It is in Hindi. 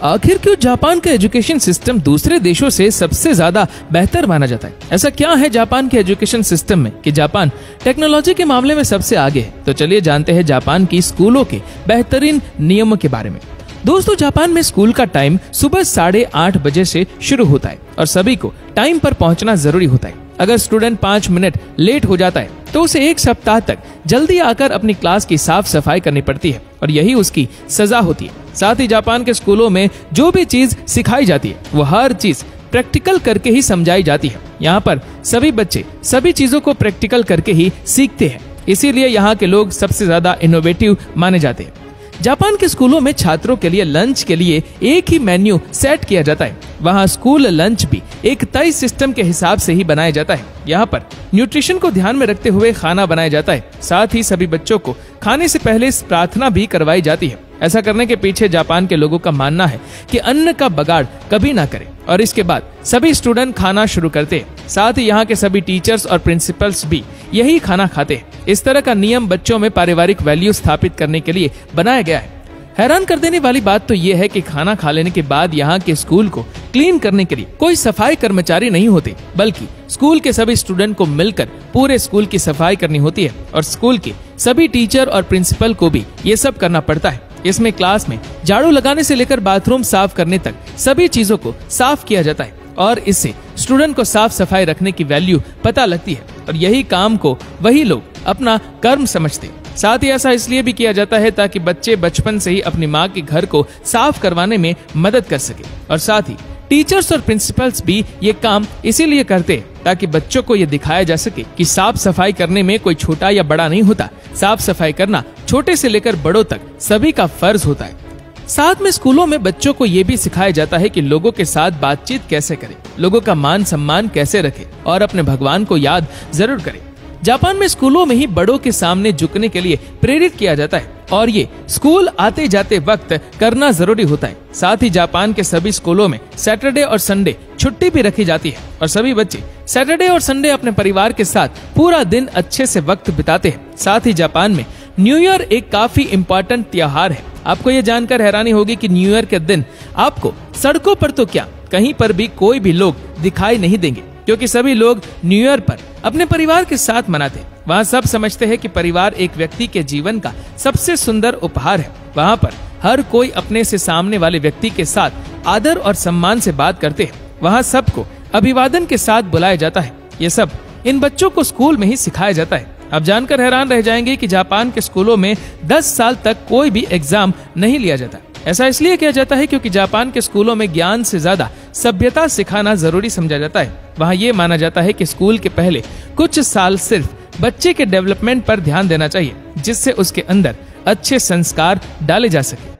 आखिर क्यों जापान का एजुकेशन सिस्टम दूसरे देशों से सबसे ज्यादा बेहतर माना जाता है? ऐसा क्या है जापान के एजुकेशन सिस्टम में कि जापान टेक्नोलॉजी के मामले में सबसे आगे है? तो चलिए जानते हैं जापान की स्कूलों के बेहतरीन नियमों के बारे में। दोस्तों, जापान में स्कूल का टाइम सुबह 8:30 बजे से शुरू होता है और सभी को टाइम पर पहुंचना जरूरी होता है। अगर स्टूडेंट 5 मिनट लेट हो जाता है तो उसे 1 सप्ताह तक जल्दी आकर अपनी क्लास की साफ सफाई करनी पड़ती है और यही उसकी सजा होती है। साथ ही जापान के स्कूलों में जो भी चीज सिखाई जाती है वो हर चीज प्रैक्टिकल करके ही समझाई जाती है। यहाँ पर सभी बच्चे सभी चीजों को प्रैक्टिकल करके ही सीखते हैं, इसीलिए यहाँ के लोग सबसे ज्यादा इनोवेटिव माने जाते हैं। जापान के स्कूलों में छात्रों के लिए लंच के लिए एक ही मेन्यू सेट किया जाता है। वहाँ स्कूल लंच भी एक तय सिस्टम के हिसाब से ही बनाया जाता है। यहाँ पर न्यूट्रिशन को ध्यान में रखते हुए खाना बनाया जाता है। साथ ही सभी बच्चों को खाने से पहले प्रार्थना भी करवाई जाती है। ऐसा करने के पीछे जापान के लोगों का मानना है कि अन्न का बगाड़ कभी ना करें और इसके बाद सभी स्टूडेंट खाना शुरू करते हैं। साथ ही यहाँ के सभी टीचर्स और प्रिंसिपल्स भी यही खाना खाते हैं। इस तरह का नियम बच्चों में पारिवारिक वैल्यू स्थापित करने के लिए बनाया गया है। हैरान कर देने वाली बात तो यह है कि खाना खा लेने के बाद यहाँ के स्कूल को क्लीन करने के लिए कोई सफाई कर्मचारी नहीं होते, बल्कि स्कूल के सभी स्टूडेंट को मिलकर पूरे स्कूल की सफाई करनी होती है और स्कूल के सभी टीचर और प्रिंसिपल को भी ये सब करना पड़ता है। इसमें क्लास में झाड़ू लगाने से लेकर बाथरूम साफ करने तक सभी चीजों को साफ किया जाता है और इससे स्टूडेंट को साफ सफाई रखने की वैल्यू पता लगती है और यही काम को वही लोग अपना कर्म समझते हैं। साथ ही ऐसा इसलिए भी किया जाता है ताकि बच्चे बचपन से ही अपनी माँ के घर को साफ करवाने में मदद कर सके और साथ ही टीचर्स और प्रिंसिपल्स भी ये काम इसीलिए करते हैं ताकि बच्चों को ये दिखाया जा सके कि साफ सफाई करने में कोई छोटा या बड़ा नहीं होता। साफ सफाई करना छोटे से लेकर बड़ों तक सभी का फर्ज होता है। साथ में स्कूलों में बच्चों को ये भी सिखाया जाता है कि लोगों के साथ बातचीत कैसे करें, लोगों का मान सम्मान कैसे रखें और अपने भगवान को याद जरूर करें। जापान में स्कूलों में ही बड़ों के सामने झुकने के लिए प्रेरित किया जाता है और ये स्कूल आते जाते वक्त करना जरूरी होता है। साथ ही जापान के सभी स्कूलों में सैटरडे और संडे छुट्टी भी रखी जाती है और सभी बच्चे सैटरडे और संडे अपने परिवार के साथ पूरा दिन अच्छे से वक्त बिताते हैं। साथ ही जापान में न्यू ईयर एक काफी इम्पोर्टेंट त्योहार है। आपको ये जानकर हैरानी होगी कि न्यू ईयर के दिन आपको सड़कों पर तो क्या कहीं पर भी कोई भी लोग दिखाई नहीं देंगे, क्योंकि सभी लोग न्यू ईयर पर अपने परिवार के साथ मनाते हैं। वहाँ सब समझते हैं कि परिवार एक व्यक्ति के जीवन का सबसे सुंदर उपहार है। वहाँ पर हर कोई अपने से सामने वाले व्यक्ति के साथ आदर और सम्मान से बात करते हैं। वहाँ सबको अभिवादन के साथ बुलाया जाता है। ये सब इन बच्चों को स्कूल में ही सिखाया जाता है। अब जानकर हैरान रह जाएंगे कि जापान के स्कूलों में 10 साल तक कोई भी एग्जाम नहीं लिया जाता। ऐसा इसलिए किया जाता है क्योंकि जापान के स्कूलों में ज्ञान से ज्यादा सभ्यता सिखाना जरूरी समझा जाता है। वहाँ ये माना जाता है कि स्कूल के पहले कुछ साल सिर्फ बच्चे के डेवलपमेंट पर ध्यान देना चाहिए, जिससे उसके अंदर अच्छे संस्कार डाले जा सके।